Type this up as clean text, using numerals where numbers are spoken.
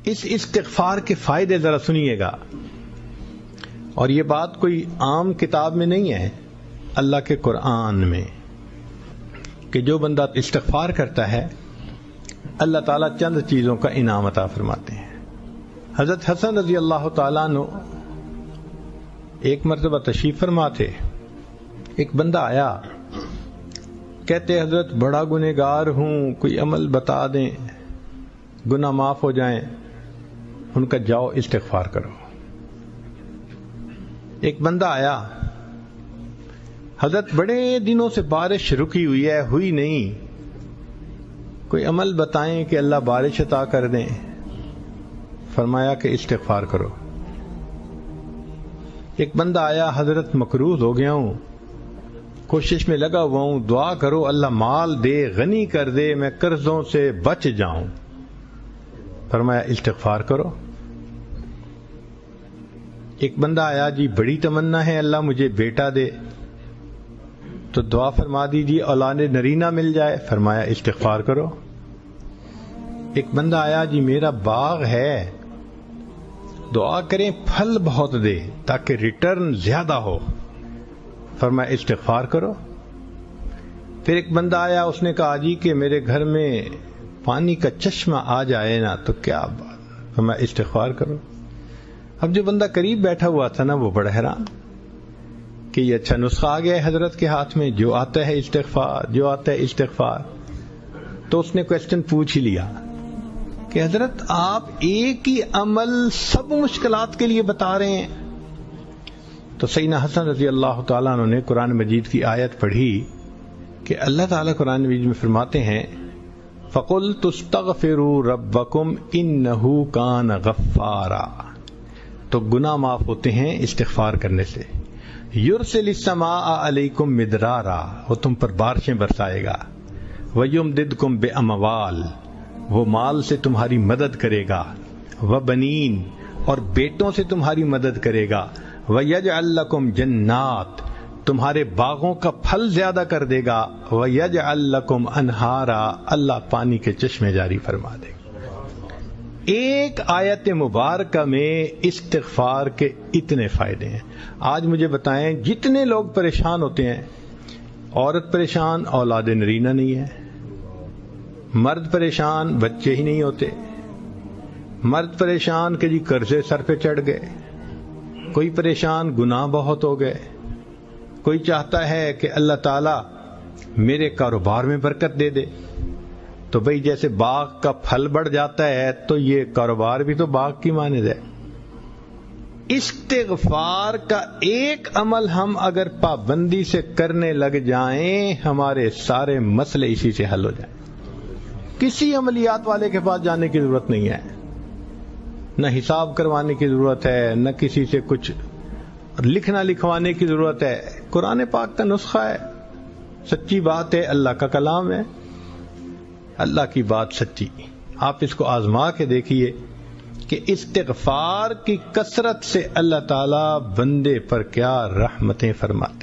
اس استغفار کے فائدے ذرا سنیے گا، اور یہ بات کوئی عام کتاب میں نہیں ہے، اللہ کے قرآن میں، کہ جو بندہ استغفار کرتا ہے اللہ تعالیٰ چند چیزوں کا انعام عطا فرماتے ہیں۔ حضرت حسن رضی اللہ تعالیٰ عنہ ایک مرتبہ تشریف فرما تھے، ایک بندہ آیا، کہتے حضرت بڑا گنہگار ہوں، کوئی عمل بتا دیں گناہ معاف ہو جائیں۔ ان کا جاؤ استغفار کرو۔ ایک بندہ آیا، حضرت بڑے دنوں سے بارش رکی ہوئی ہے، ہوئی نہیں، کوئی عمل بتائیں کہ اللہ بارش عطا کر دیں۔ فرمایا کہ استغفار کرو۔ ایک بندہ آیا، حضرت مقروض ہو گیا ہوں، کوشش میں لگا ہوا ہوں، دعا کرو اللہ مال دے، غنی کر دے، میں قرضوں سے بچ جاؤں۔ فرمایا استغفار کرو۔ ایک بندہ آیا، جی بڑی تمنا ہے اللہ مجھے بیٹا دے، تو دعا فرما دیجیے اولاد نرینہ مل جائے۔ فرمایا استغفار کرو۔ ایک بندہ آیا، جی میرا باغ ہے، دعا کریں پھل بہت دے تاکہ ریٹرن زیادہ ہو۔ فرمایا استغفار کرو۔ پھر ایک بندہ آیا، اس نے کہا جی کہ میرے گھر میں پانی کا چشمہ آ جائے نا تو کیا بات۔ فرمایا استغفار کرو۔ اب جو بندہ قریب بیٹھا ہوا تھا نا وہ بڑا حیران کہ یہ اچھا نسخہ آ گیا ہے حضرت کے ہاتھ میں، جو آتا ہے استغفار، جو آتا ہے استغفار۔ تو اس نے کویسچن پوچھ ہی لیا کہ حضرت آپ ایک ہی عمل سب مشکلات کے لیے بتا رہے ہیں۔ تو سیدنا حسن رضی اللہ تعالیٰ عنہ نے قرآن مجید کی آیت پڑھی کہ اللہ تعالیٰ قرآن مجید میں فرماتے ہیں فَقُلْتُ اسْتَغْفِرُوا رَبَّكُمْ إِنَّهُ كَانَ غَفَّارًا، تو گناہ معاف ہوتے ہیں استغفار کرنے سے۔ یرسل السماء علیکم مدرارا، وہ تم پر بارشیں برسائے گا۔ ویمددکم باموال، وہ مال سے تمہاری مدد کرے گا۔ وبنین، اور بیٹوں سے تمہاری مدد کرے گا۔ ویجعل لکم جنات، تمہارے باغوں کا پھل زیادہ کر دے گا۔ ویجعل لکم انہارا، اللہ پانی کے چشمے جاری فرما دے گا۔ ایک آیت مبارکہ میں استغفار کے اتنے فائدے ہیں۔ آج مجھے بتائیں جتنے لوگ پریشان ہوتے ہیں، عورت پریشان اولاد نرینہ نہیں ہے، مرد پریشان بچے ہی نہیں ہوتے، مرد پریشان کہ جی قرضے سر پہ چڑھ گئے، کوئی پریشان گناہ بہت ہو گئے، کوئی چاہتا ہے کہ اللہ تعالیٰ میرے کاروبار میں برکت دے دے۔ تو بھئی جیسے باغ کا پھل بڑھ جاتا ہے تو یہ کاروبار بھی تو باغ کی مانند ہے۔ استغفار کا ایک عمل ہم اگر پابندی سے کرنے لگ جائیں، ہمارے سارے مسئلے اسی سے حل ہو جائیں۔ کسی عملیات والے کے پاس جانے کی ضرورت نہیں ہے، نہ حساب کروانے کی ضرورت ہے، نہ کسی سے کچھ لکھنا لکھوانے کی ضرورت ہے۔ قرآن پاک کا نسخہ ہے، سچی بات ہے، اللہ کا کلام ہے، اللہ کی بات سچی۔ آپ اس کو آزما کے دیکھیے کہ استغفار کی کثرت سے اللہ تعالیٰ بندے پر کیا رحمتیں فرماتے۔